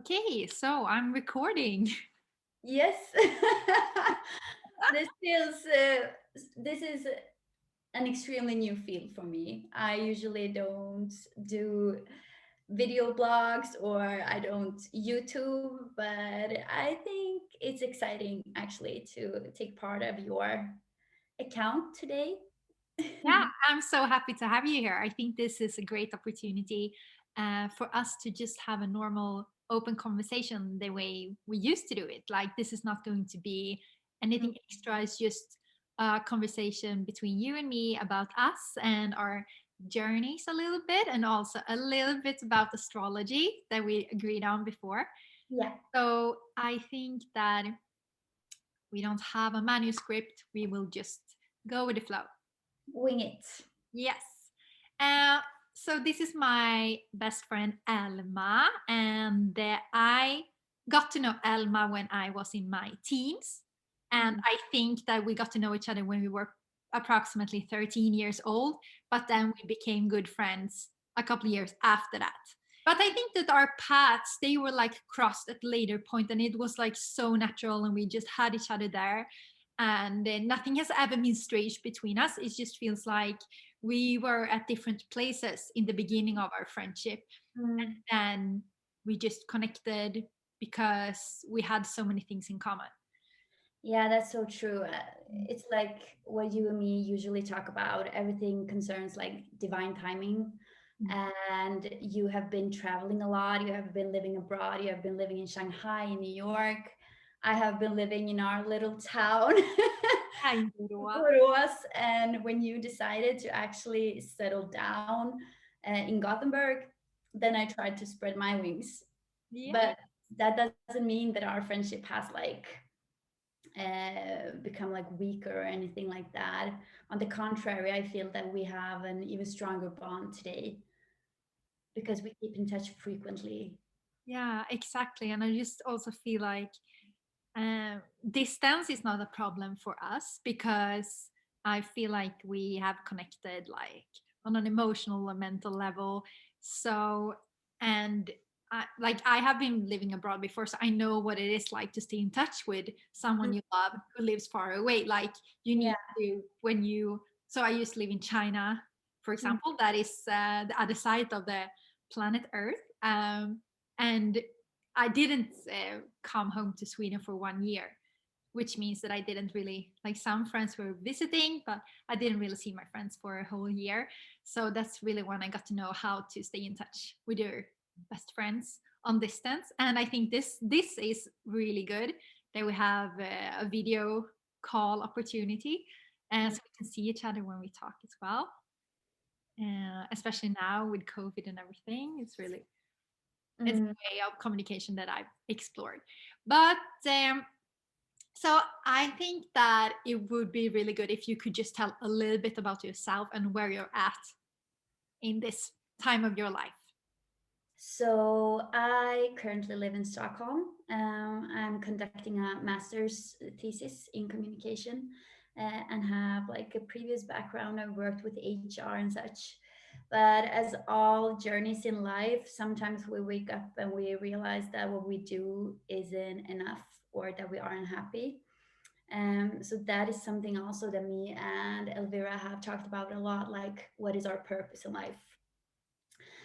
Okay, so I'm recording. Yes. This feels this is an extremely new field for me. I usually don't do video blogs or I don't YouTube, but I think it's exciting actually to take part of your account today. Yeah, I'm so happy to have you here. I think this is a great opportunity for us to just have a normal, open conversation the way we used to do it. Like, this is not going to be anything extra, it's just a conversation between you and me about us and our journeys a little bit, and also a little bit about astrology that we agreed on before. Yeah, So, I think that we don't have a manuscript, we will just go with the flow. wing it. Yes. Uh, so this is my best friend Elma, and I got to know Elma when I was in my teens, and Mm. I think that we got to know each other when we were approximately 13 years old. But then we became good friends a couple of years after that. But I think that our paths they were like crossed at a later point, and it was like so natural, and we just had each other there, and nothing has ever been strange between us. It just feels like we were at different places in the beginning of our friendship, Mm. and we just connected because we had so many things in common. Yeah, that's so true. It's like what you and me usually talk about. Everything concerns like divine timing. Mm. And you have been traveling a lot. You have been living abroad. You have been living in Shanghai, in New York. I have been living in our little town, Yeah, in Borås. Borås. And when you decided to actually settle down in Gothenburg, then I tried to spread my wings. Yeah. But that doesn't mean that our friendship has like become like weaker or anything like that. On the contrary, I feel that we have an even stronger bond today because we keep in touch frequently. Yeah, exactly. And I just also feel like distance is not a problem for us because I feel like we have connected like on an emotional and mental level. So, and I have been living abroad before, so I know what it is like to stay in touch with someone Mm. you love who lives far away. Like you Yeah. need to, when you, so I used to live in China, for Mm. example, that is the other side of the planet Earth. And I didn't come home to Sweden for 1 year, which means that I didn't really like some friends were visiting, but I didn't really see my friends for a whole year. So that's really when I got to know how to stay in touch with your best friends on distance. And I think this is really good that we have a video call opportunity, and Mm. so we can see each other when we talk as well. Especially now with COVID and everything, it's Mm. a way of communication that I've explored. But so I think that it would be really good if you could just tell a little bit about yourself and where you're at in this time of your life. So I currently live in Stockholm. I'm conducting a master's thesis in communication and have like a previous background. I worked with HR and such. But as all journeys in life, sometimes we wake up and we realize that what we do isn't enough or that we aren't happy. So that is something also that me and Elvira have talked about a lot, like what is our purpose in life?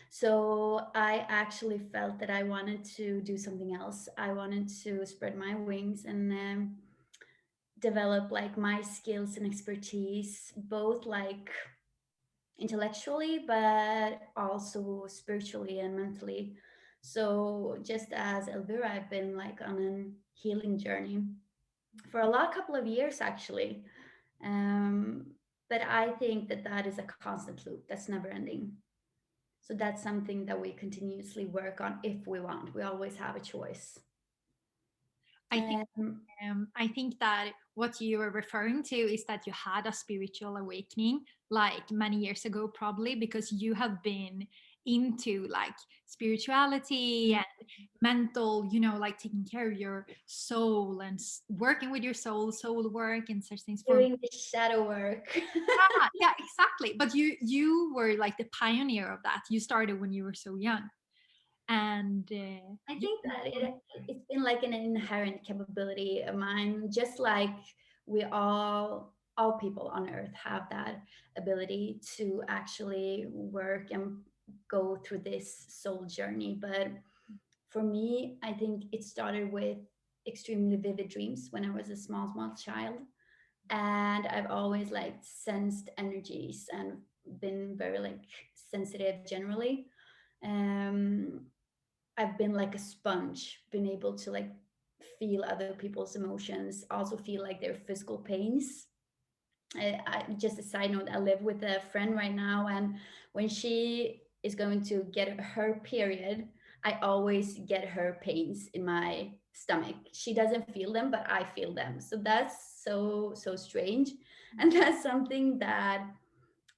So I actually felt that I wanted to do something else. I wanted to spread my wings and develop like my skills and expertise, both like intellectually, but also spiritually and mentally. So just as Elvira, I've been like on a healing journey for a lot couple of years actually. Um, but I think that that is a constant loop that's never ending. So that's something that we continuously work on if we want. We always have a choice. I think Um, I think that what you are referring to is that you had a spiritual awakening like many years ago, probably because you have been into like spirituality and mental, like taking care of your soul and working with your soul work and such things for. doing the shadow work. Yeah, exactly. But you were like the pioneer of that. You started when you were so young. And I yeah. think that it's been like an inherent capability of mine, just like we all people on earth have that ability to actually work and go through this soul journey. But for me, I think it started with extremely vivid dreams when I was a small child, and I've always like sensed energies and been very like sensitive generally. Um, I've been like a sponge, been able to like feel other people's emotions, also feel like their physical pains. Just a side note, I live with a friend right now, and when she is going to get her period, I always get her pains in my stomach. She doesn't feel them, but I feel them. So that's so strange. And that's something that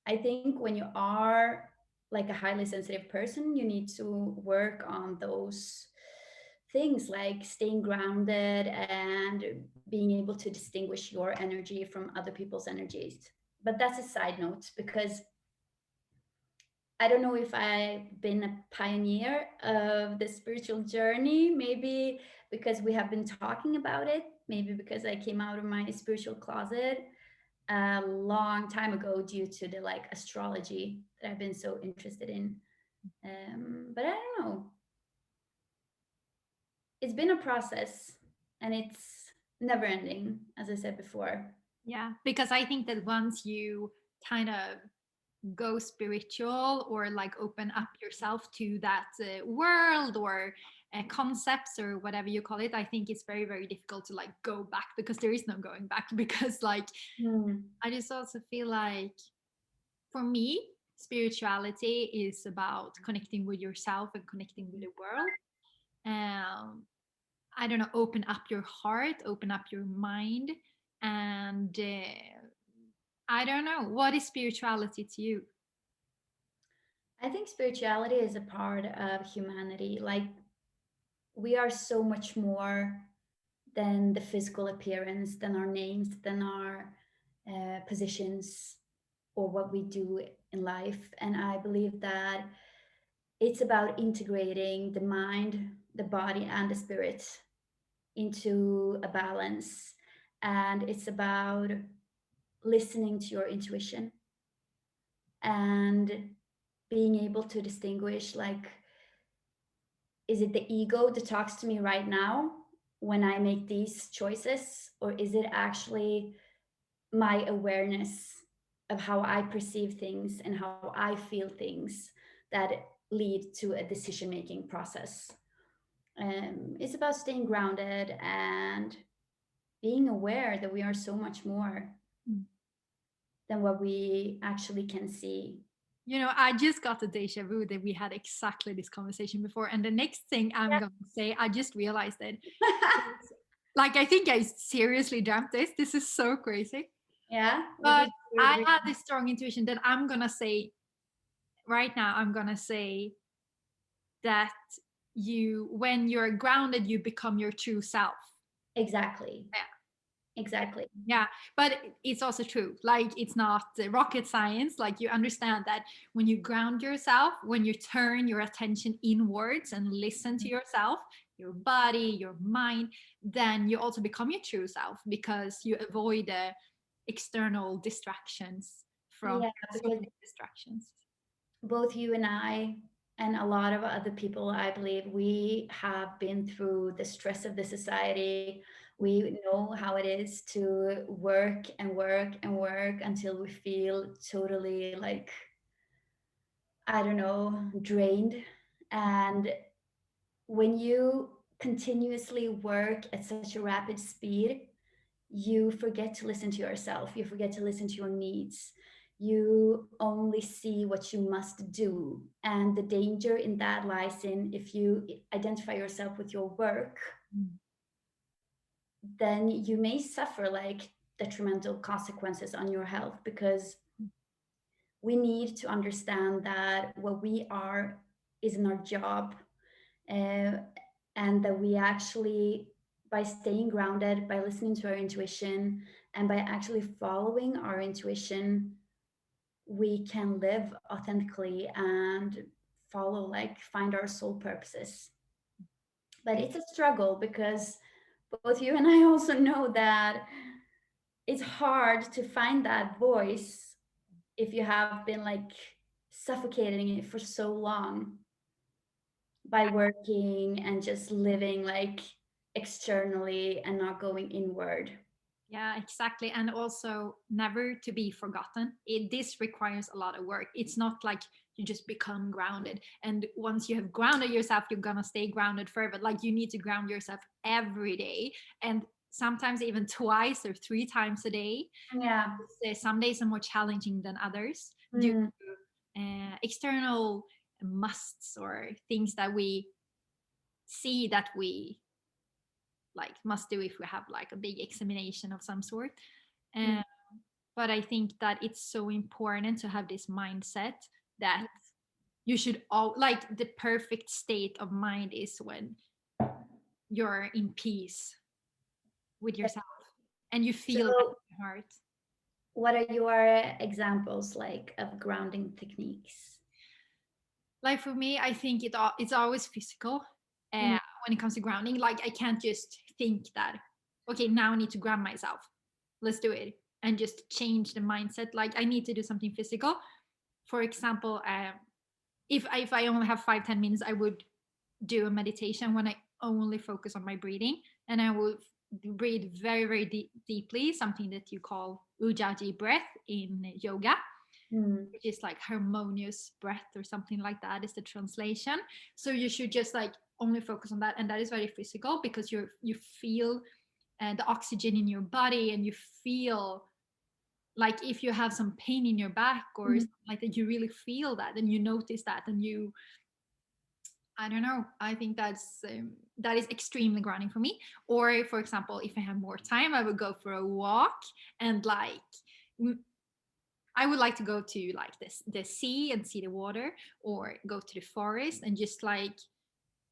I think when you are like a highly sensitive person, you need to work on those things like staying grounded and being able to distinguish your energy from other people's energies. But that's a side note because I don't know if I've been a pioneer of the spiritual journey, maybe because we have been talking about it, maybe because I came out of my spiritual closet a long time ago due to the like astrology that I've been so interested in. But I don't know. It's been a process and it's never ending, as I said before. Yeah, because I think that once you kind of go spiritual or like open up yourself to that world or concepts or whatever you call it, I think it's very, very difficult to like go back because there is no going back. Because like Hmm. I just also feel like for me, spirituality is about connecting with yourself and connecting with the world. Um, I don't know, open up your heart, open up your mind, and I don't know, what is spirituality to you? I think spirituality is a part of humanity. Like, we are so much more than the physical appearance, than our names, than our positions, or what we do in life. And I believe that it's about integrating the mind, the body, and the spirit into a balance. And it's about listening to your intuition and being able to distinguish, like, is it the ego that talks to me right now when I make these choices, or is it actually my awareness of how I perceive things and how I feel things that lead to a decision making process? It's about staying grounded and being aware that we are so much more Mm. than what we actually can see. You know, I just got a deja vu that we had exactly this conversation before. And the next thing I'm going to say, I just realized it. Like, I think I seriously dreamt this. This is so crazy. Yeah, what But did you I dream? had this strong intuition that I'm going to say right now, I'm going to say that when you're grounded, you become your true self. Exactly, exactly. Yeah, but it's also true. Like, it's not rocket science. Like, you understand that when you ground yourself, when you turn your attention inwards and listen to yourself, your body, your mind, then you also become your true self because you avoid the external distractions from Yeah, because external distractions. both you and I and a lot of other people, I believe, we have been through the stress of the society. We know how it is to work and work and work until we feel totally like, I don't know, drained. And when you continuously work at such a rapid speed, you forget to listen to yourself, you forget to listen to your needs, you only see what you must do. And the danger in that lies in, if you identify yourself with your work, Mm. then you may suffer like detrimental consequences on your health, because we need to understand that what we are is in our job, uh, and that we actually, by staying grounded, by listening to our intuition, and by actually following our intuition, we can live authentically and follow, like find our soul purposes. But it's a struggle because both you and I also know that it's hard to find that voice if you have been like suffocating it for so long by working and just living like externally and not going inward. Yeah, exactly. And also never to be forgotten. This requires a lot of work. It's not like you just become grounded. And once you have grounded yourself, you're going to stay grounded forever. Like you need to ground yourself every day. And sometimes even twice or three times a day. Yeah. Some days are more challenging than others due Mm. to external musts or things that we see that we like must do if we have like a big examination of some sort. Mm. Um, but I think that it's so important to have this mindset that you should all like the perfect state of mind is when you're in peace with yourself and you feel that So, in your heart. what are your examples like of grounding techniques? Like for me, I think it's always physical Mm. when it comes to grounding. Like I can't just think that okay, now I need to ground myself, let's do it, and just change the mindset. Like I need to do something physical. For example, if I only have 5-10 minutes, I would do a meditation when I only focus on my breathing, and I will breathe very very deeply, something that you call ujjayi breath in yoga, Mm. which is like harmonious breath or something like that is the translation. So you should just like only focus on that, and that is very physical because you feel the oxygen in your body, and you feel like if you have some pain in your back or Mm. something like that, you really feel that and you notice that, and you I don't know, I think that is extremely grounding for me. Or for example, if I have more time, I would go for a walk, and like I would like to go to like this the sea and see the water, or go to the forest and just like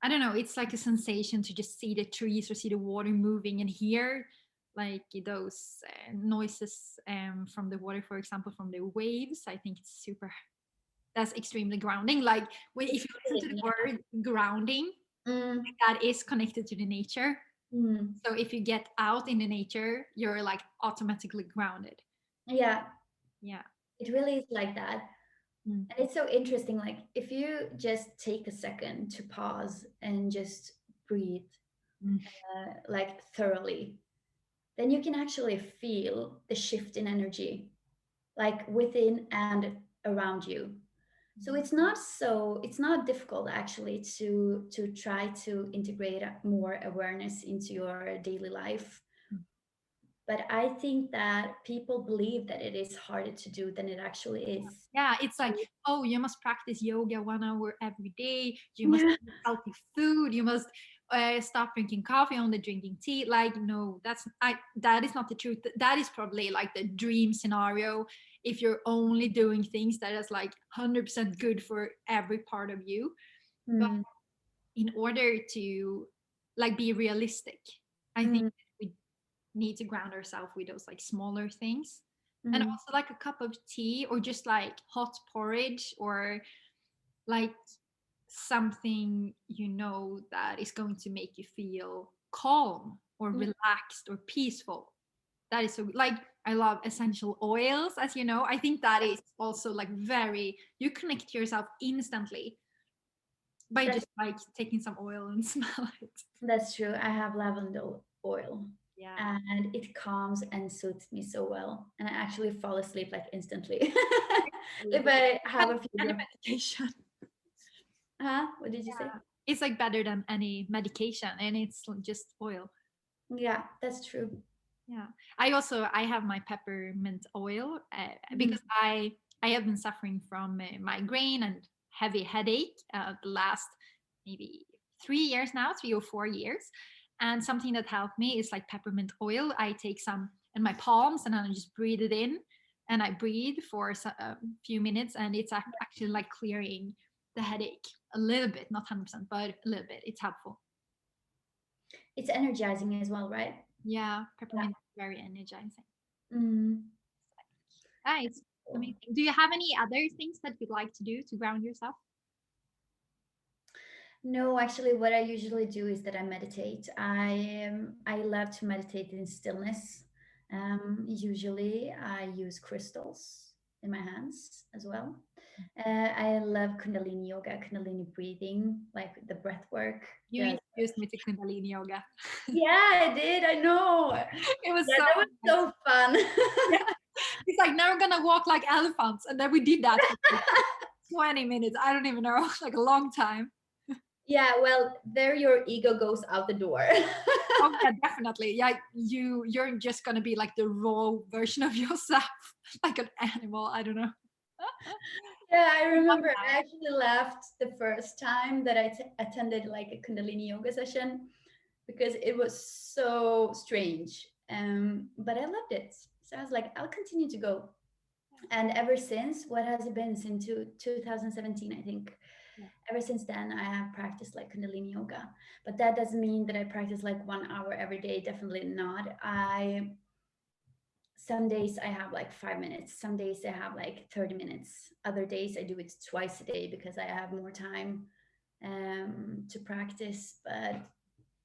I don't know, it's like a sensation to just see the trees or see the water moving and hear like those noises from the water, for example, from the waves. I think it's super. That's extremely grounding. Like when if It's you listen to healing, the yeah. word grounding, Mm. that is connected to the nature. Mm. So if you get out in the nature, you're like automatically grounded. Yeah, Yeah. it really is like that. Mm. And it's so interesting. Like, if you just take a second to pause and just breathe, Mm. like thoroughly, then you can actually feel the shift in energy, like within and around you. So it's not difficult actually to try to integrate more awareness into your daily life. But I think that people believe that it is harder to do than it actually is. Yeah, it's like, oh, you must practice yoga 1 hour every day. You must Yeah. eat healthy food. You must stop drinking coffee, only drinking tea. Like, no, that is not the truth. That is probably like the dream scenario if you're only doing things that is like 100% good for every part of you. But Mm. in order to like be realistic, I think Mm. we need to ground ourselves with those like smaller things, and Mm. also like a cup of tea or just like hot porridge, or like something that is going to make you feel calm or Mm. relaxed or peaceful. That is so like I love essential oils, as you know. I think that is also like very you connect to yourself instantly by That's just like taking some oil and smell it. that's true. I have lavender oil, Yeah. and it calms and soothes me so well. And I actually fall asleep like instantly if I have Better a few than any drops. medication. Huh? What did you say? It's like better than any medication, and it's just oil. Yeah, that's true. Yeah. I have my peppermint oil Mm. because I have been suffering from migraine and heavy headache the last maybe 3 years now, 3 or 4 years. And something that helped me is like peppermint oil. I take some in my palms and then I just breathe it in, and I breathe for a few minutes, and it's actually like clearing the headache a little bit, not 100%, but a little bit. It's helpful. It's energizing as well, right? Yeah, Yeah. peppermint is very energizing. Mm. Ah, it's amazing. Do you have any other things that you'd like to do to ground yourself? No, actually, what I usually do is that I meditate. I love to meditate in stillness. Usually, I use crystals in my hands as well. I love Kundalini yoga, Kundalini breathing, like the breath work. You The introduced me to Kundalini yoga. Yeah, I did. I know. It was Yeah, so that was nice. so fun. Yeah. It's like, now we're gonna walk like elephants. And then we did that for like 20 minutes. I don't even know, like a long time. Yeah, well, there your ego goes out the door. Oh yeah, definitely. Yeah, you're just gonna be like the raw version of yourself, like an animal. I don't know. Yeah, I I love remember I that. actually laughed the first time that I attended like a Kundalini yoga session because it was so strange. But I loved it. So I was like, I'll continue to go. And ever since, what has it been since 2017, I think? Yeah. Ever since then, I have practiced like Kundalini yoga. But that doesn't mean that I practice like 1 hour every day. Definitely not. Some days I have like 5 minutes. Some days I have like 30 minutes. Other days I do it twice a day because I have more time to practice. But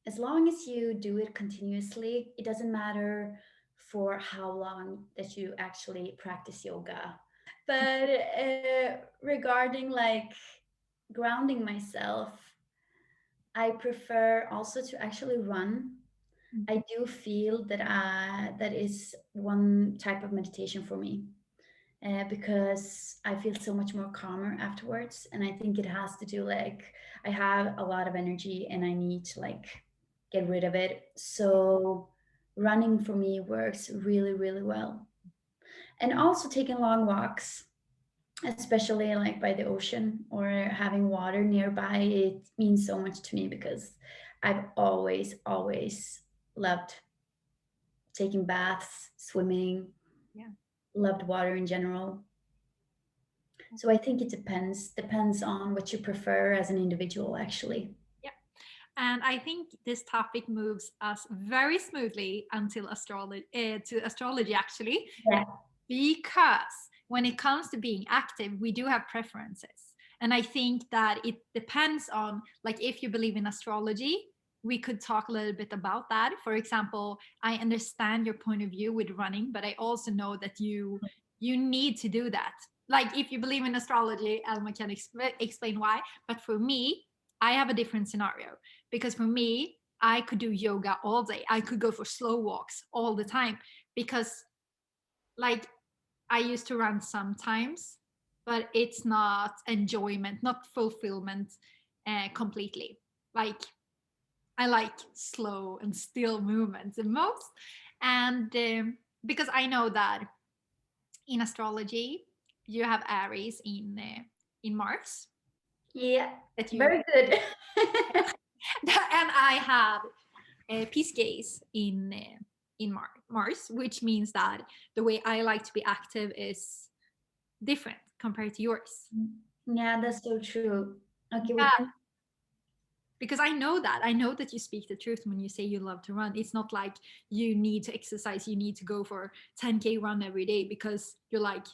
as long as you do it continuously, it doesn't matter for how long that you actually practice yoga. But regarding like grounding myself, I prefer also to actually run. I do feel that that is one type of meditation for me because I feel so much more calmer afterwards. And I think it has to do like I have a lot of energy and I need to like get rid of it. So running for me works really, really well. And also taking long walks, especially like by the ocean or having water nearby, it means so much to me because I've always loved taking baths, swimming, Yeah. loved water in general. So I think it depends on what you prefer as an individual, actually. Yeah. And I think this topic moves us very smoothly until astrology, to astrology actually, Yeah. because when it comes to being active, we do have preferences. And I think that it depends on, like, if you believe in astrology, we could talk a little bit about that. For example, I understand your point of view with running, but I also know that you need to do that. Like, if you believe in astrology, Elma can explain why. But for me, I have a different scenario, because for me, I could do yoga all day. I could go for slow walks all the time because, like, I used to run sometimes, but it's not enjoyment, not fulfillment completely. Like, I like slow and still movements the most. And because I know that in astrology, you have Aries in Mars Yeah, that you very good. and I have peace gaze in Mars, which means that the way I like to be active is different compared to yours. Yeah, that's so true. Okay, we Yeah, can. because I know that you speak the truth when you say you love to run. It's not like you need to exercise, you need to go for 10K run every day because you're like,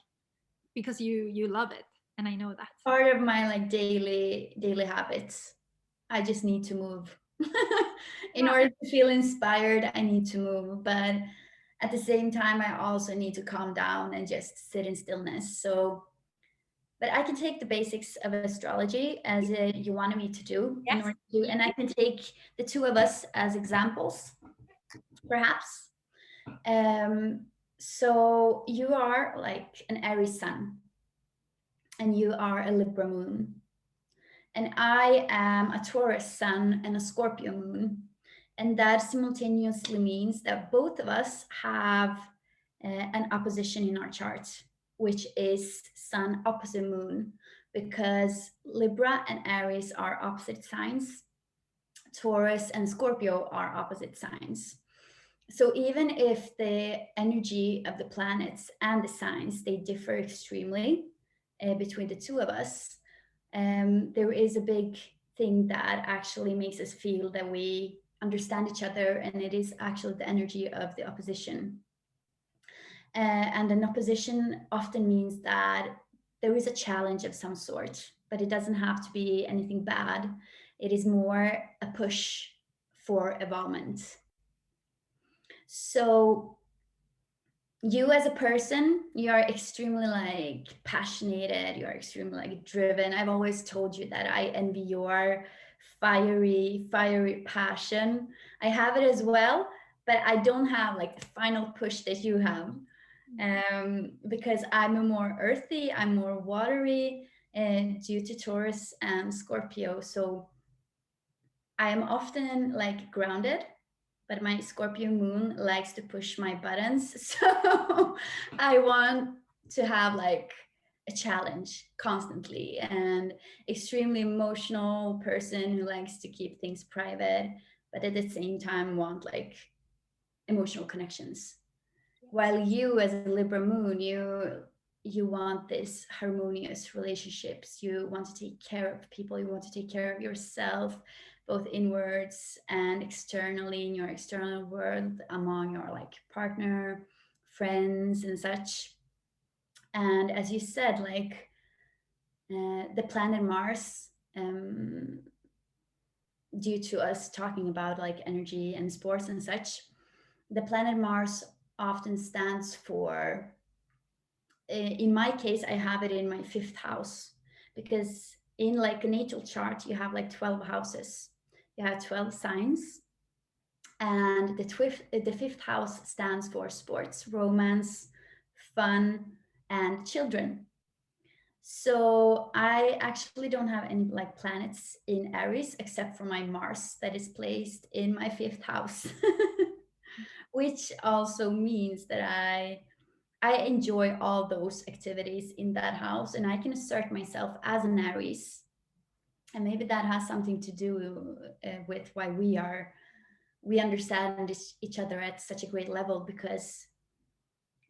because you love it, and I know that. Part of my like daily habits. I just need to move. In Yeah, order to feel inspired, I need to move. But at the same time, I also need to calm down and just sit in stillness. So, but I can take the basics of astrology as you wanted me to do in yes, order to, and I can take the two of us as examples, perhaps. Um, so you are like an Aries sun, and you are a Libra moon. And I am a Taurus sun and a Scorpio moon. And that simultaneously means that both of us have an opposition in our chart, which is sun opposite moon, because Libra and Aries are opposite signs, Taurus and Scorpio are opposite signs. So even if the energy of the planets and the signs they differ extremely between the two of us, there is a big thing that actually makes us feel that we understand each other, and it is actually the energy of the opposition. And an opposition often means that there is a challenge of some sort, but it doesn't have to be anything bad. It is more a push for involvement. So you as a person, you are extremely like passionate, you are extremely like driven. I've always told you that I envy your fiery passion. I have it as well, but I don't have like the final push that you have. Because I'm a more earthy, I'm more watery, due to Taurus and Scorpio. So I am often like grounded, but my Scorpio moon likes to push my buttons. So I want to have like a challenge constantly, and extremely emotional person who likes to keep things private, but at the same time want like emotional connections. While you as a Libra moon, you want this harmonious relationships, you want to take care of people, you want to take care of yourself, both inwards and externally in your external world, among your like partner, friends and such. And as you said, like the planet Mars, due to us talking about like energy and sports and such, the planet Mars often stands for, in my case, I have it in my fifth house, because in like a natal chart, you have like 12 houses, you have 12 signs. And the fifth house stands for sports, romance, fun, and children. So I actually don't have any like planets in Aries except for my Mars that is placed in my fifth house, which also means that I enjoy all those activities in that house, and I can assert myself as an Aries. And maybe that has something to do with why we understand each other at such a great level, because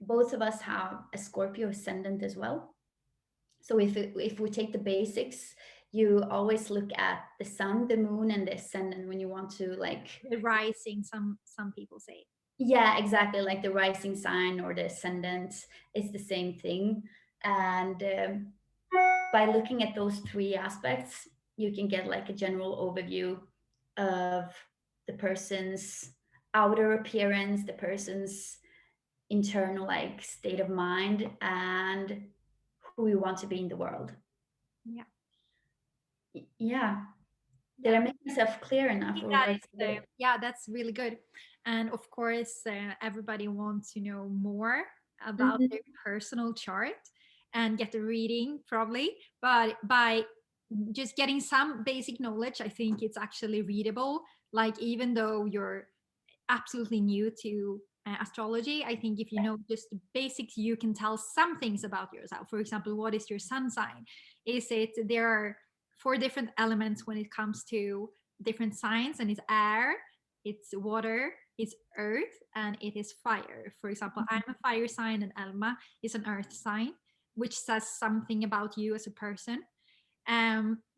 both of us have a Scorpio ascendant as well. So if we take the basics, you always look at the sun, the moon, and the ascendant when you want to like, The rising, some people say. yeah, exactly, like the rising sign or the ascendant is the same thing. And by looking at those three aspects, you can get like a general overview of the person's outer appearance, the person's internal like state of mind, and who you want to be in the world. Yeah. Yeah. Did Yeah. I make myself clear enough, Think or that was is yeah, that's really good. And of course, everybody wants to know more about Mhm. their personal chart and get a reading probably, but by just getting some basic knowledge, I think it's actually readable. Like, even though you're absolutely new to astrology, I think if you know just the basics, you can tell some things about yourself. For example, what is your sun sign? Is it, there are four different elements when it comes to different signs, and it's air, it's water, it's earth, and it is fire. For example, I'm a fire sign and Elma is an earth sign, which says something about you as a person.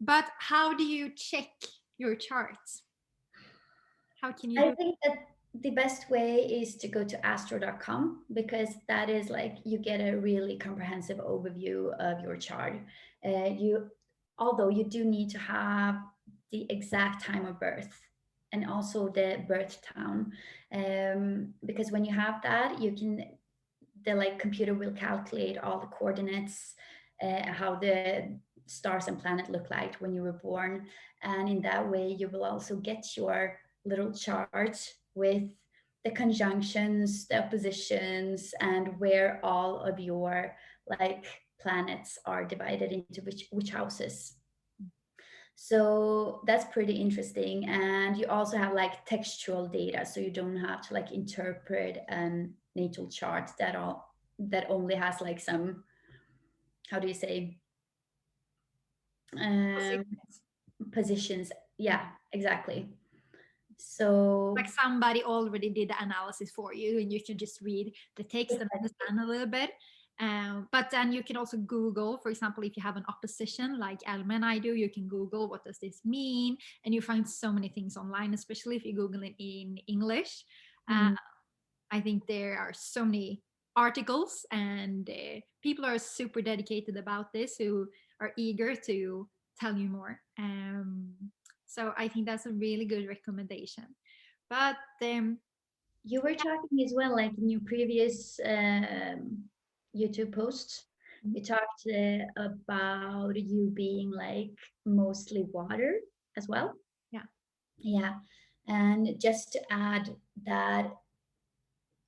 But how do you check your charts? How can you I do? think that the best way is to go to astro.com, because that is like you get a really comprehensive overview of your chart. You, although you do need to have the exact time of birth and also the birth town, because when you have that, you can, the like computer will calculate all the coordinates, how the stars and planet look like when you were born, and in that way you will also get your little chart with the conjunctions, the oppositions, and where all of your like planets are divided into which houses. So that's pretty interesting. And you also have like textual data, so you don't have to like interpret a natal chart that only has like some, how do you say, um, positions. Yeah, exactly. Like So somebody already did the analysis for you, and you should just read the text and understand a little bit. But then you can also Google, for example, if you have an opposition like Elma and I do, you can Google what does this mean, and you find so many things online, especially if you Google it in English. Uh, mm, I think there are so many articles, and people are super dedicated about this who are eager to tell you more. So I think that's a really good recommendation. But You were talking as well, like in your previous YouTube posts, you talked about you being like mostly water as well. yeah, Yeah. And just to add that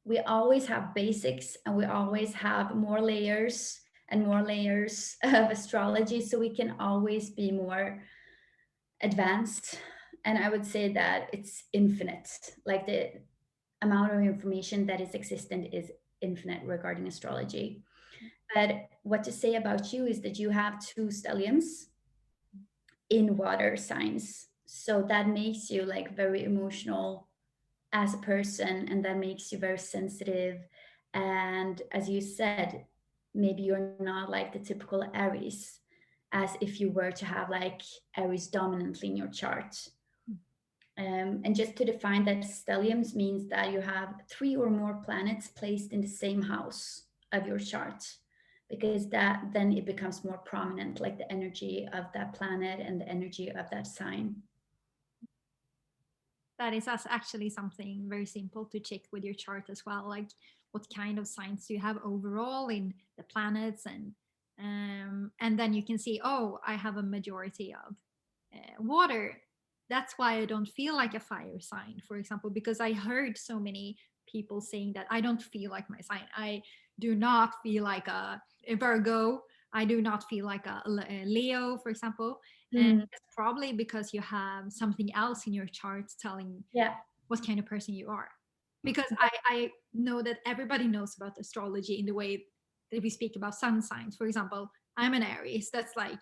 we always have basics and we always have more layers and more layers of astrology. So we can always be more advanced. And I would say that it's infinite. Like the amount of information that is existent is infinite regarding astrology. But what to say about you is that you have two stelliums in water signs. So that makes you like very emotional as a person, and that makes you very sensitive. And as you said, maybe you're not like the typical Aries, as if you were to have like Aries dominantly in your chart. And just to define that, stelliums means that you have three or more planets placed in the same house of your chart, because that then it becomes more prominent, like the energy of that planet and the energy of that sign. that is actually something very simple to check with your chart as well. Like, what kind of signs do you have overall in the planets, and then you can see, oh, I have a majority of water. That's why I don't feel like a fire sign, for example, because I heard so many people saying that I don't feel like my sign. I do not feel like a Virgo. I do not feel like a Leo, for example. And Mm, it's probably because you have something else in your chart telling yeah. what kind of person you are. Because I know that everybody knows about astrology in the way that we speak about sun signs. For example, I'm an Aries. That's like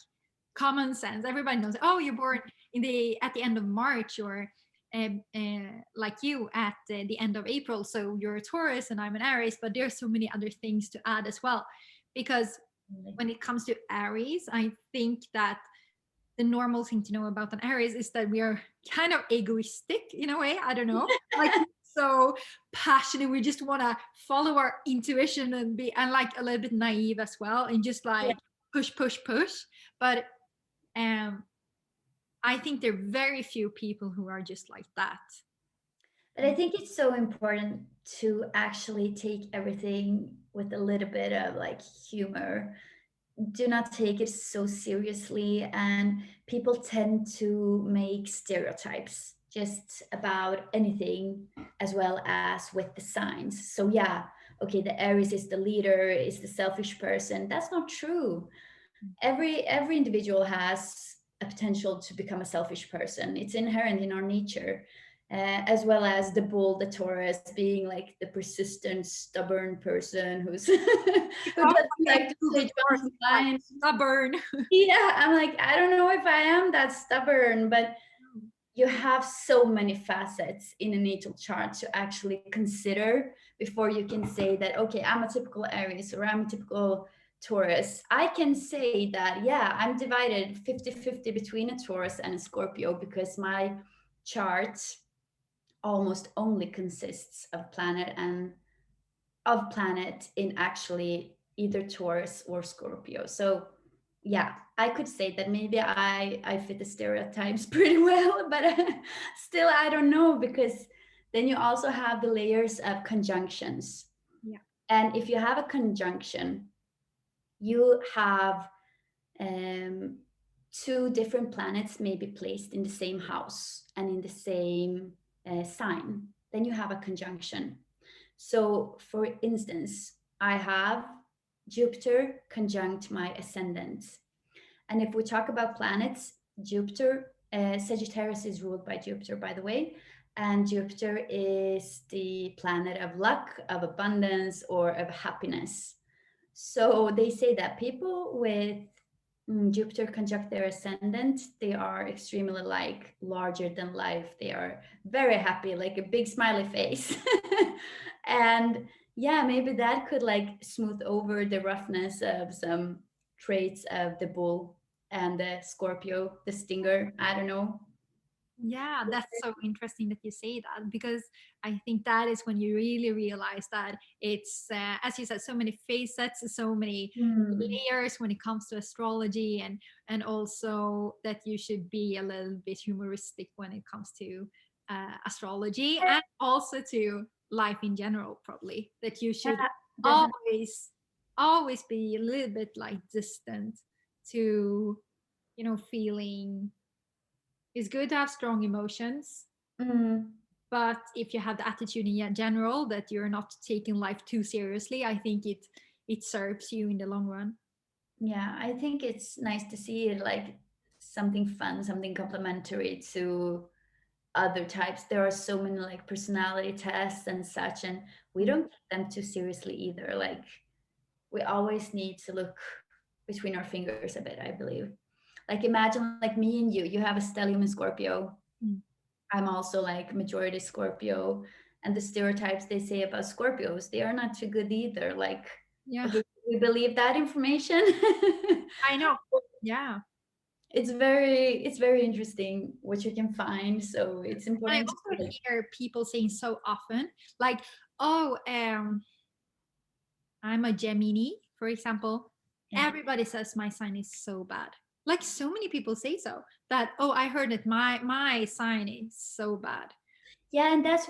common sense. Everybody knows. Oh, you're born in the at the end of March, or like you at the end of April. So you're a Taurus, and I'm an Aries. But there's so many other things to add as well, because when it comes to Aries, I think that the normal thing to know about an Aries is that we are kind of egoistic in a way. I don't know, like so passionate. We just want to follow our intuition and be, and like a little bit naive as well, and just Yeah. like push, push, push. But um, I think there are very few people who are just like that. But I think it's so important to actually take everything with a little bit of like humor. Do not take it so seriously. And people tend to make stereotypes just about anything, as well as with the signs. So, yeah, okay, the Aries is the leader, is the selfish person. That's not true. Every individual has a potential to become a selfish person. It's inherent in our nature, as well as the bull, the Taurus, being like the persistent, stubborn person who's who doesn't Probably like to Google switch on his like mind. stubborn. Yeah, I'm like, I don't know if I am that stubborn, but you have so many facets in a natal chart to actually consider before you can say that, okay, I'm a typical Aries or I'm a typical Taurus. I can say that, yeah, I'm divided 50-50 between a Taurus and a Scorpio, because my chart almost only consists of planet in actually either Taurus or Scorpio. So yeah, I could say that maybe I fit the stereotypes pretty well, but still I don't know, because then you also have the layers of conjunctions. Yeah. And if you have a conjunction, you have um, two different planets may be placed in the same house and in the same sign. Then you have a conjunction. So, for instance, I have Jupiter conjunct my ascendant. And if we talk about planets, Jupiter, Sagittarius is ruled by Jupiter, by the way. And Jupiter is the planet of luck, of abundance, or of happiness. So they say that people with Jupiter conjunct their ascendant, they are extremely like larger than life. They are very happy, like a big smiley face. And yeah, maybe that could like smooth over the roughness of some traits of the bull and the Scorpio, the stinger. I don't know. Yeah, that's so interesting that you say that, because I think that is when you really realize that it's, as you said, so many facets, so many Hmm. layers when it comes to astrology, and also that you should be a little bit humoristic when it comes to astrology, and also to life in general. Probably that you should Yeah, definitely. always always be a little bit like distant to, feeling. It's good to have strong emotions, Mm. but if you have the attitude in general that you're not taking life too seriously, I think it serves you in the long run. Yeah, I think it's nice to see it like something fun, something complementary to other types. There are so many like personality tests and such, and we Mm. don't take them too seriously either. Like we always need to look between our fingers a bit, I believe. Like imagine like me and you have a stellium in Scorpio. Mm. I'm also like majority Scorpio, and the stereotypes they say about Scorpios, they are not too good either. Like, Yeah, okay, we believe that information. I know. Yeah. It's very interesting what you can find. So it's And I important to also like, hear people saying so often, like, oh, I'm a Gemini, for example. yeah. Everybody says my sign is so bad. Like so many people say so, that, oh, I heard that my sign is so bad. Yeah, and that's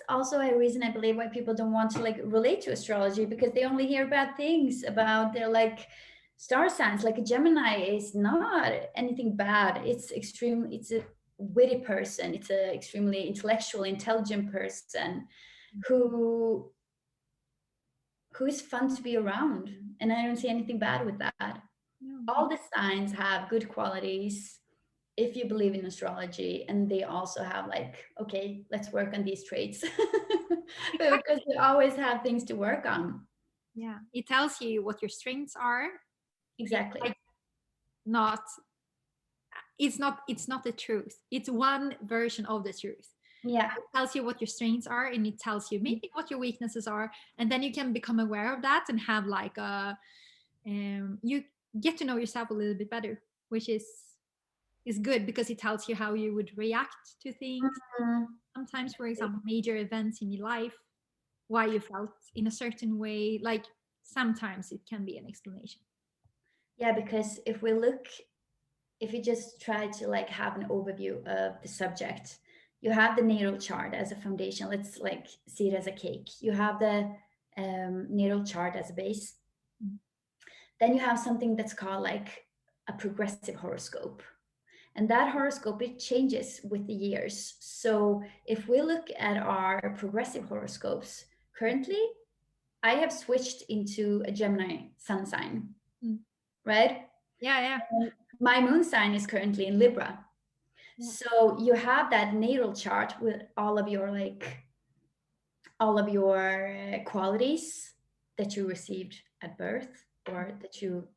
also a reason I believe why people don't want to like relate to astrology, because they only hear bad things about their like star signs. Like a Gemini is not anything bad. It's a witty person. It's a extremely intellectual, intelligent person who who is fun to be around. And I don't see anything bad with that. No. All the signs have good qualities if you believe in astrology, and they also have like, okay, let's work on these traits. Because they always have things to work on. Yeah, it tells you what your strengths are. It's Exactly. like not, it's not the truth. It's one version of the truth. Yeah. It tells you what your strengths are, and it tells you maybe what your weaknesses are, and then you can become aware of that and have like a, you get to know yourself a little bit better, which is good, because it tells you how you would react to things. Mhm. Sometimes, for example, major events in your life, why you felt in a certain way, like sometimes it can be an explanation. Yeah, because if you just try to like have an overview of the subject, you have the natal chart as a foundation. Let's like see it as a cake. You have the natal chart as a base. Mm. Then you have something that's called like a progressive horoscope. And that horoscope, it changes with the years. So if we look at our progressive horoscopes currently, I have switched into a Gemini sun sign, Mm. right? Yeah, yeah, And my moon sign is currently in Libra. yeah. So you have that natal chart with all of your qualities that you received at birth, or that you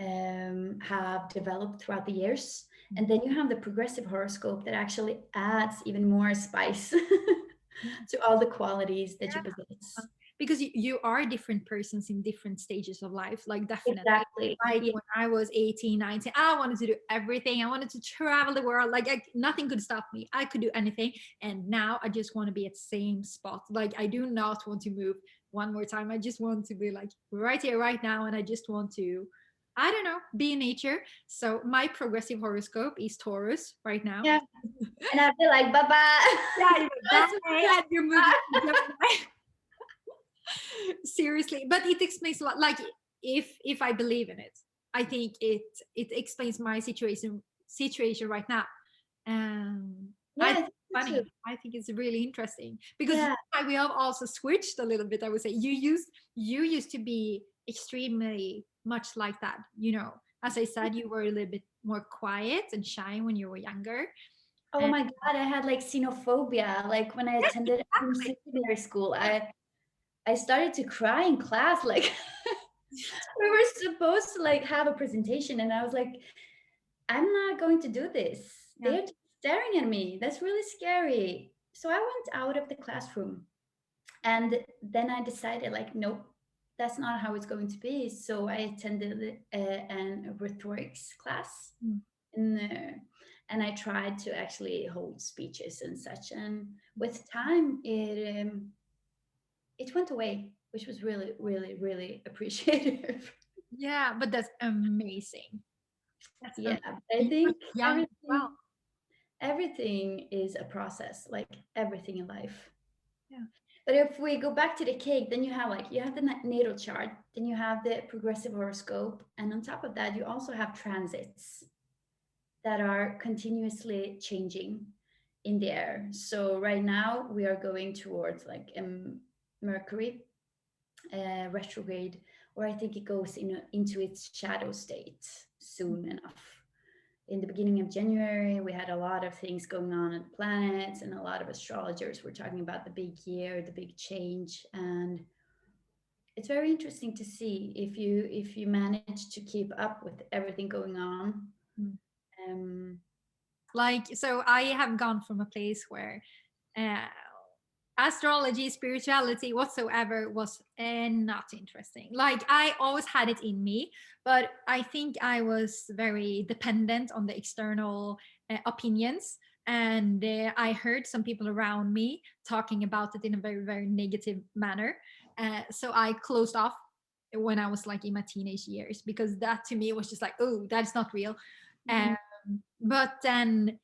Mm. have developed throughout the years. Mm. And then you have the progressive horoscope that actually adds even more spice Yeah. to all the qualities that you Uh, possess. because you are different persons in different stages of life, like definitely. Exactly. Like Yeah. when I was 18, 19, I wanted to do everything. I wanted to travel the world, like nothing could stop me. I could do anything. And now I just want to be at the same spot. Like I do not want to move one more time. I just want to be like right here right now, and I just want to, I don't know, be in nature. So my progressive horoscope is Taurus right now. Yeah. And I feel like, bye Yeah, bye. you're back and you're moving to Gemini. Seriously, but it explains a lot. Like if I believe in it, I think it explains my situation right now. Yeah, I I think think it's so funny. too. I think it's really interesting, because Yeah. we have also switched a little bit. I would say you used to be extremely much like that. As I said, you were a little bit more quiet and shy when you were younger. Oh And my God, I had like xenophobia. Like when I yes, attended exactly. secondary school, I started to cry in class. Like we were supposed to like have a presentation, and I was like, I'm not going to do this. Yeah. They're just staring at me. That's really scary. So I went out of the classroom, and then I decided, like, nope, that's not how it's going to be. So I attended a rhetorics class Mm. in there. and I tried to actually hold speeches and such. And with time, it went away, which was really, really, really appreciative. Yeah, but that's amazing. That's Yeah, I you were think so young as well. everything is a process, like everything in life. Yeah. But if we go back to the cake, then you have like you have the natal chart, then you have the progressive horoscope, and on top of that, you also have transits that are continuously changing in the air. So right now we are going towards like Mercury retrograde, or I think it goes into its shadow state soon enough. In the beginning of January, we had a lot of things going on in the planets, and a lot of astrologers were talking about the big year, the big change, and it's very interesting to see if you manage to keep up with everything going on. Mm. Um, Like, so I have gone from a place where uh, astrology, spirituality, whatsoever was not interesting. Like, I always had it in me, but I think I was very dependent on the external opinions. And I heard some people around me talking about it in a very, very negative manner. So I closed off when I was like in my teenage years, because that to me was just like, oh, that's not real. mm, But then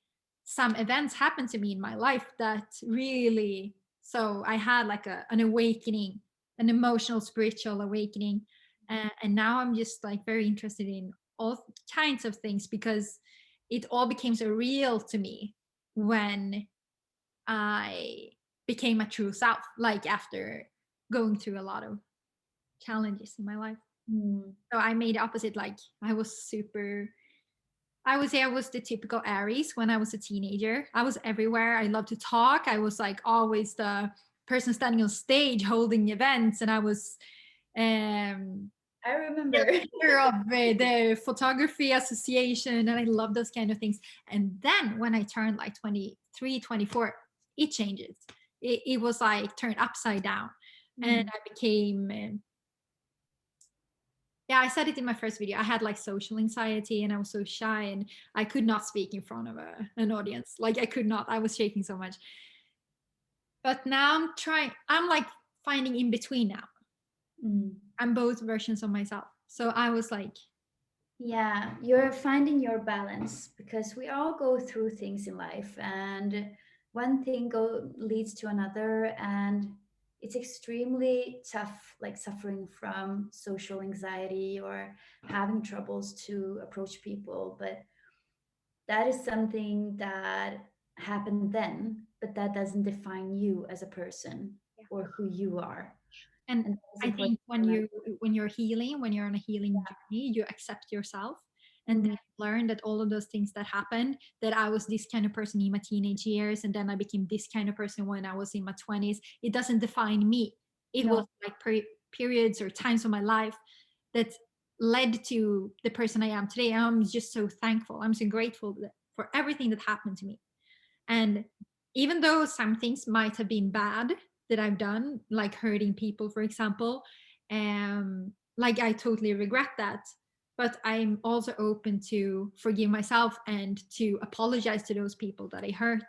some events happened to me in my life that really, so I had like an awakening, an emotional spiritual awakening. And now I'm just like very interested in all kinds of things, because it all became so real to me when I became my true self, like after going through a lot of challenges in my life. mm, So I made the opposite. Like, I was super, I would say I was the typical Aries when I was a teenager. I was everywhere. I loved to talk. I was like always the person standing on stage holding events, and I was um I the remember. leader of the photography association, and I love those kind of things. And then when I turned like 23, 24, it changes. It was like turned upside down, and Mm, I became yeah, I said it in my first video. I had like social anxiety, and I was so shy, and I could not speak in front of an audience. Like, I could not. I was shaking so much. But now I'm trying, I'm like finding in between now. mm. I'm both versions of myself. So I was like, Yeah, you're finding your balance because we all go through things in life, and one thing go leads to another, and it's extremely tough, like suffering from social anxiety or having troubles to approach people. But that is something that happened then, but that doesn't define you as a person yeah. or who you are. And And that's I important think to remember. when you're healing, when you're on a healing journey, you accept yourself, and then Mm, learn that all of those things that happened, that I was this kind of person in my teenage years, and then I became this kind of person when I was in my 20s. It doesn't define me. It was no, like periods or times of my life that led to the person I am today. I'm just so thankful. I'm so grateful for everything that happened to me. And even though some things might have been bad that I've done, like hurting people, for example, like I totally regret that. But I'm also open to forgive myself and to apologize to those people that I hurt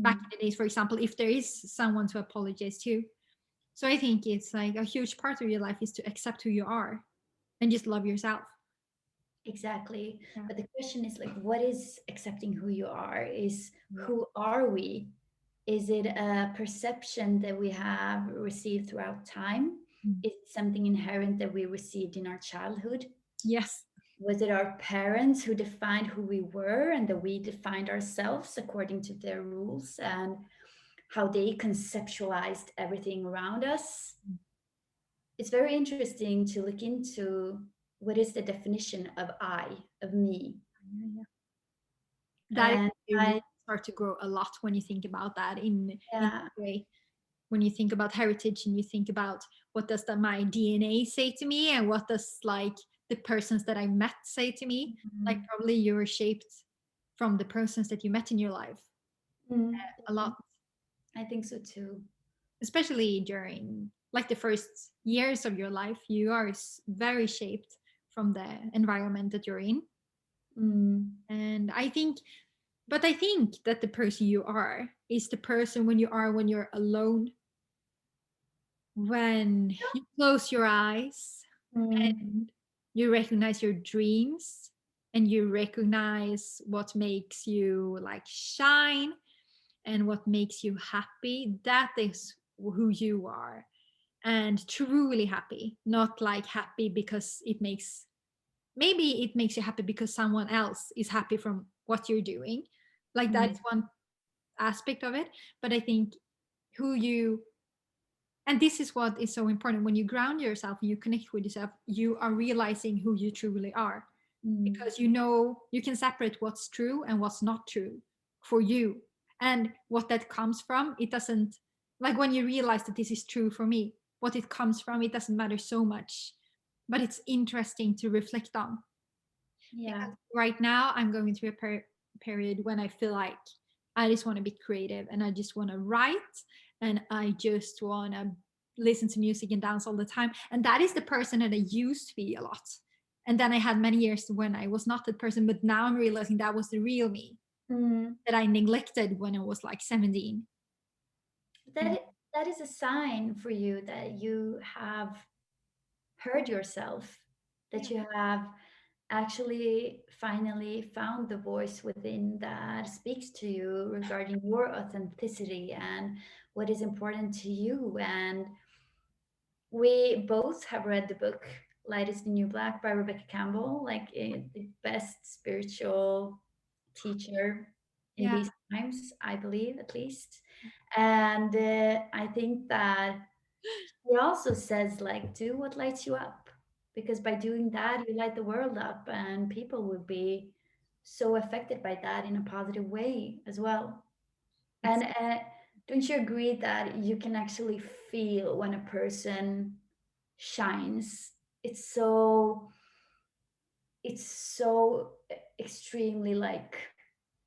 back mm, in the days, for example, if there is someone to apologize to. So I think it's like a huge part of your life is to accept who you are and just love yourself. exactly. Yeah. But the question is like, what is accepting who you are? Is Yeah. who are we? Is it a perception that we have received throughout time? Mm. Is it something inherent that we received in our childhood? Yes. Was it our parents who defined who we were and that we defined ourselves according to their rules and how they conceptualized everything around us? It's very interesting to look into what is the definition of I, of me. Yeah, yeah. That is And you I, start to grow a lot when you think about that in yeah, that way. When you think about heritage and you think about what does my DNA say to me, and what does like the persons that I met say to me, like mm, probably you were shaped from the persons that you met in your life mm, a lot, I think so too. especially during like the first years of your life. You are very shaped from the environment that you're in. Mm, And I think But I think that the person you are is the person when you are when you're alone, when you close your eyes Mm, and you recognize your dreams and you recognize what makes you like shine and what makes you happy. That is who you are. And truly happy, not like happy because it makes, maybe it makes you happy because someone else is happy from what you're doing. Like that mm, is one aspect of it. But I think who you, and this is what is so important, when you ground yourself and you connect with yourself, you are realizing who you truly are, mm. because you know you can separate what's true and what's not true for you, and what that comes from. It doesn't, like when you realize that this is true for me, what it comes from, it doesn't matter so much, but it's interesting to reflect on. Yeah. Because right now I'm going through a period when I feel like I just want to be creative and I just want to write and I just want to listen to music and dance all the time. And that is the person that I used to be a lot. And then I had many years when I was not that person, but now I'm realizing that was the real me Mm. that I neglected when I was like 17. And That is a sign for you that you have heard yourself, yeah, that you have actually finally found the voice within that speaks to you regarding your authenticity and what is important to you. And we both have read the book Light is the New Black by Rebecca Campbell, like the best spiritual teacher in yeah, these times, I believe, at least. And I think that he also says, like, do what lights you up, because by doing that, you light the world up, and people will be so affected by that in a positive way as well. it's, And don't you agree that you can actually feel when a person shines? It's so it's so extremely like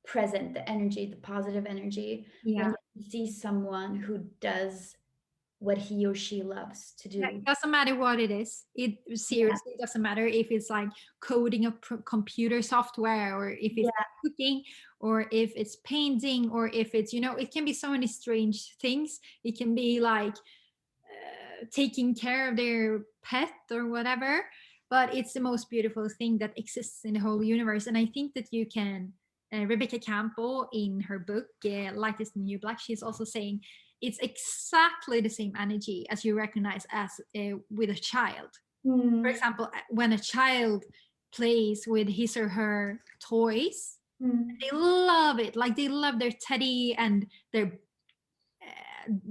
present, the energy, the positive energy, when yeah. you see someone who does what he or she loves to Yeah, it do. doesn't matter what it is. It Yeah, seriously doesn't matter if it's like coding a computer software, or if it's yeah, cooking, or if it's painting, or if it's, it can be so many strange things. It can be like taking care of their pet or whatever, but it's the most beautiful thing that exists in the whole universe. And I think that you can, Rebecca Campbell in her book Light is the New Black, she's also saying it's exactly the same energy as you recognize as with a child. For mm, example, when a child plays with his or her toys, mm, they love it, like they love their teddy and their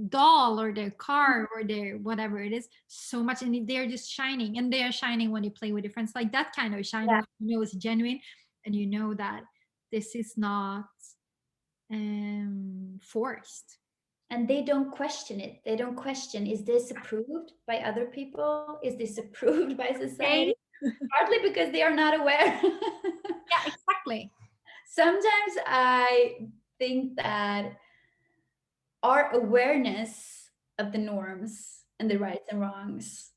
doll or their car or their whatever it is so much, and they're just shining, and they are shining when you play with your friends, like that kind of shining yeah. when you know it's genuine, and you know that this is not forced. And they don't question it. They don't question, is this approved by other people? Is this approved by society? Okay. Partly because they are not aware. Yeah, exactly. Sometimes I think that our awareness of the norms and the rights and wrongs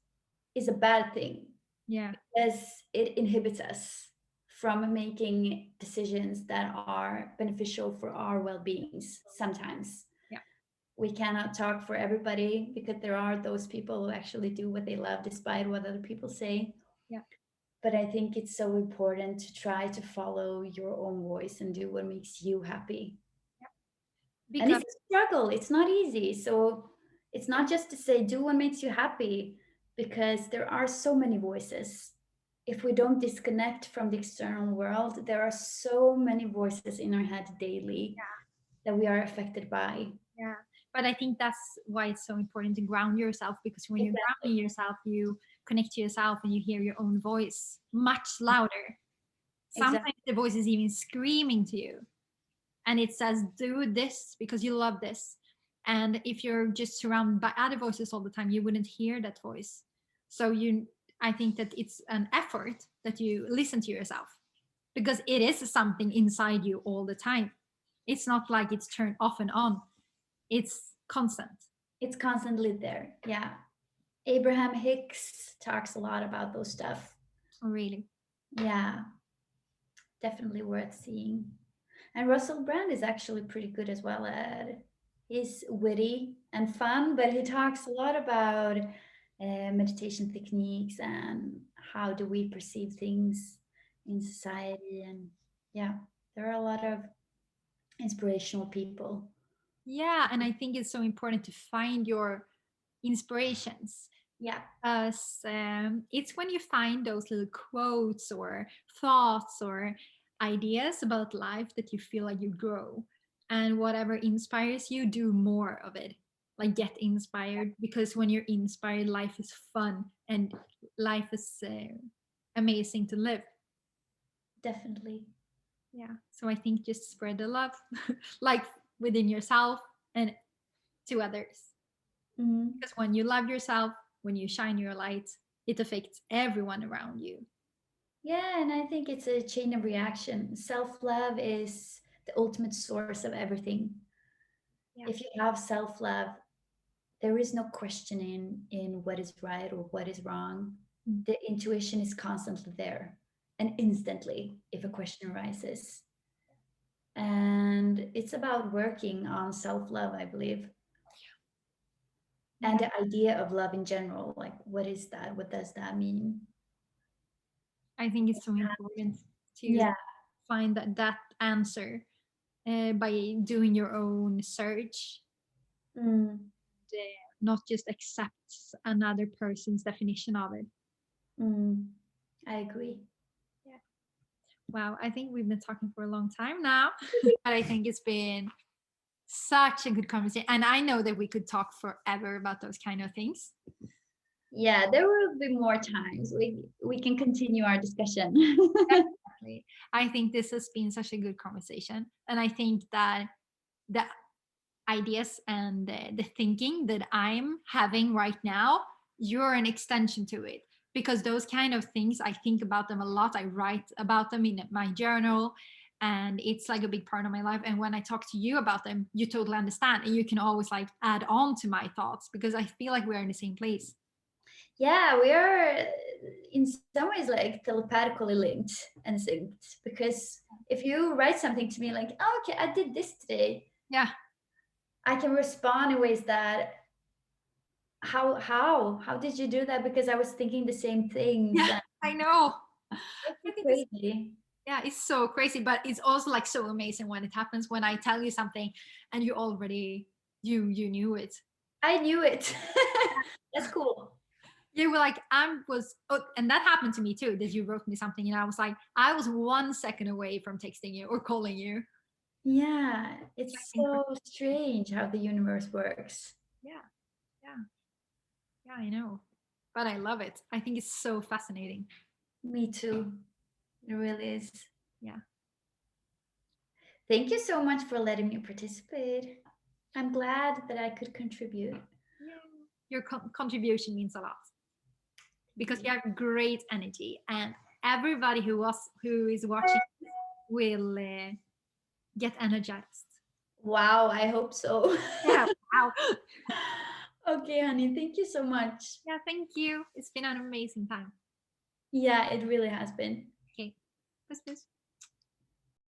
is a bad thing, Yeah, because it inhibits us from making decisions that are beneficial for our well-beings. Sometimes yeah, we cannot talk for everybody, because there are those people who actually do what they love despite what other people say. yeah, But I think it's so important to try to follow your own voice and do what makes you happy. And because it's a struggle, it's not easy. So it's not just to say do what makes you happy, because there are so many voices. If we don't disconnect from the external world, there are so many voices in our head daily that we are affected by. yeah, but I think that's why it's so important to ground yourself, because when you're Exactly. grounding yourself, you connect to yourself and you hear your own voice much louder. Exactly. Sometimes the voice is even screaming to you, and it says do this because you love this. And if you're just surrounded by other voices all the time, you wouldn't hear that voice. So you, I think that it's an effort that you listen to yourself, because it is something inside you all the time. It's not like it's turned off and on, it's constant. It's constantly there. Yeah. Abraham Hicks talks a lot about those stuff. Oh, really. Yeah, definitely worth seeing. And Russell Brand is actually pretty good as well at. He's witty and fun, but he talks a lot about meditation techniques and how do we perceive things in society. And yeah, there are a lot of inspirational people. Yeah, and I think it's so important to find your inspirations. Yeah, It's when you find those little quotes or thoughts or ideas about life that you feel like you grow. And whatever inspires you, do more of it. Like get inspired, because when you're inspired, life is fun and life is amazing to live. definitely. Yeah. So I think just spread the love, like within yourself and to others. Mhm. Because when you love yourself, when you shine your light, it affects everyone around you. Yeah, and I think it's a chain of reaction. Self love is the ultimate source of everything. Yeah. If you have self love, there is no questioning in what is right or what is wrong. Mm. The intuition is constantly there and instantly if a question arises. And it's about working on self love, I believe. And Yeah. the idea of love in general, like what is that? What does that mean? I think it's so important to Yeah. find that answer by doing your own search, Mm, not just accept another person's definition of it. mm, I agree. Yeah. Wow. I think we've been talking for a long time now, but I think it's been such a good conversation. And I know that we could talk forever about those kind of things. Yeah, there will be more times. We can continue our discussion. Definitely. I think this has been such a good conversation. And I think that the ideas and the thinking that I'm having right now, you're an extension to it. Because those kind of things, I think about them a lot. I write about them in my journal, and it's like a big part of my life. And when I talk to you about them, you totally understand, and you can always like add on to my thoughts because I feel like we're in the same place. Yeah, we are in some ways like telepathically linked and synced because if you write something to me like, oh, okay, I did this today, Yeah. I can respond in ways that how did you do that? Because I was thinking the same things. Yeah, And I know. it's I so think it's crazy. yeah, it's so crazy, but it's also like so amazing when it happens when I tell you something and you already you knew it. I knew it. That's cool. You were like, I was, oh, and that happened to me too. That you wrote me something, and I was like, I was 1 second away from texting you or calling you. Yeah, It's it's like so strange how the universe works. yeah, yeah, yeah. I know, but I love it. I think it's so fascinating. Me too. It really is. Yeah, Thank you so much for letting me participate. I'm glad that I could contribute. yeah. Your contribution means a lot Thank because you. you have great energy, and everybody who is watching will get energized. Wow, I hope so. Yeah. Wow. Okay, honey, thank you so much. Yeah. Thank you. It's been an amazing time. Yeah, it really has been. Okay. Puss puss.